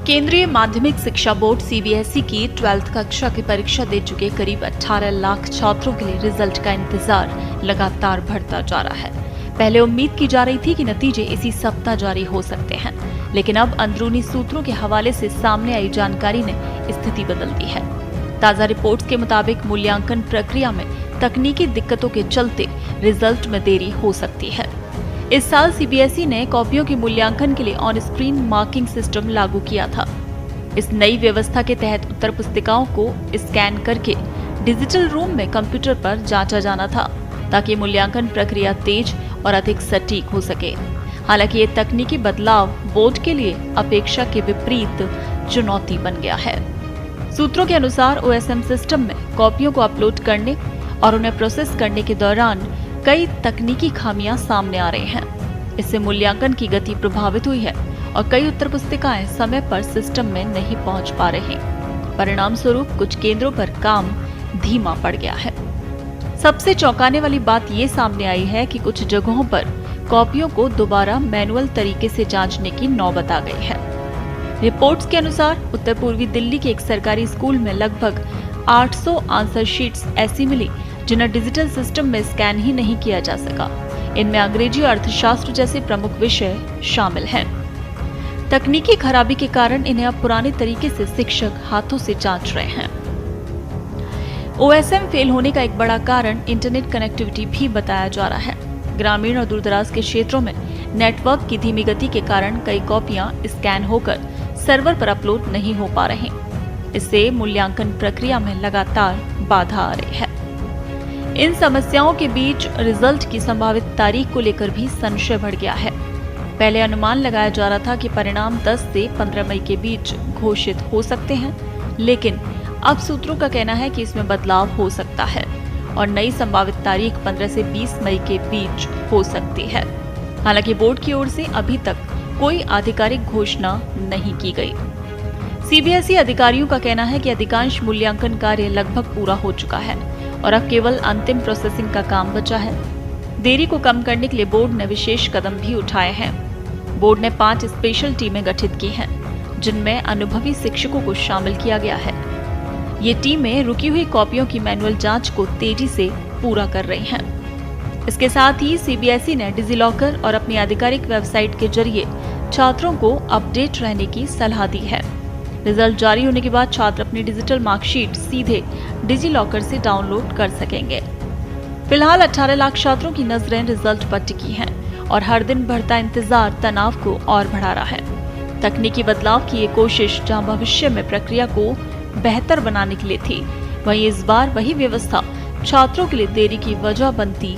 केंद्रीय माध्यमिक शिक्षा बोर्ड सीबीएसई की 12th कक्षा की परीक्षा दे चुके करीब 18 लाख छात्रों के लिए रिजल्ट का इंतजार लगातार बढ़ता जा रहा है। पहले उम्मीद की जा रही थी कि नतीजे इसी सप्ताह जारी हो सकते हैं, लेकिन अब अंदरूनी सूत्रों के हवाले से सामने आई जानकारी ने स्थिति बदल दी है। ताजा रिपोर्ट्स के मुताबिक मूल्यांकन प्रक्रिया में तकनीकी दिक्कतों के चलते रिजल्ट में देरी हो सकती है। इस साल सीबीएसई ने कॉपियों के मूल्यांकन के लिए ऑन स्क्रीन मार्किंग सिस्टम लागू किया था। इस नई व्यवस्था के तहत उत्तर पुस्तिकाओं को स्कैन करके डिजिटल रूम में कंप्यूटर पर जांचा जाना था, ताकि मूल्यांकन प्रक्रिया तेज और अधिक सटीक हो सके। हालांकि ये तकनीकी बदलाव बोर्ड के लिए अपेक्षा के विपरीत चुनौती बन गया है। सूत्रों के अनुसार ओएसएम सिस्टम में कॉपियों को अपलोड करने और उन्हें प्रोसेस करने के दौरान कई तकनीकी खामियां सामने आ रही हैं। इससे मूल्यांकन की गति प्रभावित हुई है और कई उत्तर पुस्तिकाएं समय पर सिस्टम में नहीं पहुंच पा रही। परिणाम स्वरूप कुछ केंद्रों पर काम धीमा पड़ गया है। सबसे चौंकाने वाली बात ये सामने आई है कि कुछ जगहों पर कॉपियों को दोबारा मैनुअल तरीके से जांचने की नौबत आ गई है। रिपोर्ट्स के अनुसार उत्तर पूर्वी दिल्ली के एक सरकारी स्कूल में लगभग 800 आंसर शीट्स ऐसी मिली जिन्हें डिजिटल सिस्टम में स्कैन ही नहीं किया जा सका। इनमें अंग्रेजी और अर्थशास्त्र जैसे प्रमुख विषय शामिल हैं। तकनीकी खराबी के कारण इन्हें अब पुराने तरीके से शिक्षक हाथों से जांच रहे हैं। ओएसएम फेल होने का एक बड़ा कारण इंटरनेट कनेक्टिविटी भी बताया जा रहा है। ग्रामीण और दूरदराज के क्षेत्रों में नेटवर्क की धीमी गति के कारण कई कॉपियां स्कैन होकर सर्वर पर अपलोड नहीं हो पा रही। इससे मूल्यांकन प्रक्रिया में लगातार बाधा आ रही है। इन समस्याओं के बीच रिजल्ट की संभावित तारीख को लेकर भी संशय बढ़ गया है। पहले अनुमान लगाया जा रहा था कि परिणाम 10 से 15 मई के बीच घोषित हो सकते हैं, लेकिन अब सूत्रों का कहना है कि इसमें बदलाव हो सकता है और नई संभावित तारीख 15 से 20 मई के बीच हो सकती है। हालांकि बोर्ड की ओर से अभी तक कोई आधिकारिक घोषणा नहीं की गई। सीबीएसई अधिकारियों का कहना है कि अधिकांश मूल्यांकन कार्य लगभग पूरा हो चुका है और अब केवल अंतिम प्रोसेसिंग का काम बचा है। देरी को कम करने के लिए बोर्ड ने विशेष कदम भी उठाए हैं। बोर्ड ने 5 स्पेशल टीमें गठित की हैं, जिनमें अनुभवी शिक्षकों को शामिल किया गया है। ये टीमें रुकी हुई कॉपियों की मैनुअल जांच को तेजी से पूरा कर रही हैं। इसके साथ ही सीबीएसई ने डिजिलॉकर और अपनी आधिकारिक वेबसाइट के जरिए छात्रों को अपडेट रहने की सलाह दी है। रिजल्ट जारी होने के बाद छात्र अपनी डिजिटल मार्कशीट सीधे डिजिलॉकर से डाउनलोड कर सकेंगे। फिलहाल 18 लाख छात्रों की नजरें रिजल्ट पर टिकी हैं और हर दिन बढ़ता इंतजार तनाव को और बढ़ा रहा है। तकनीकी बदलाव की ये कोशिश जहां भविष्य में प्रक्रिया को बेहतर बनाने के लिए थी, वहीं इस बार वही व्यवस्था छात्रों के लिए देरी की वजह बनती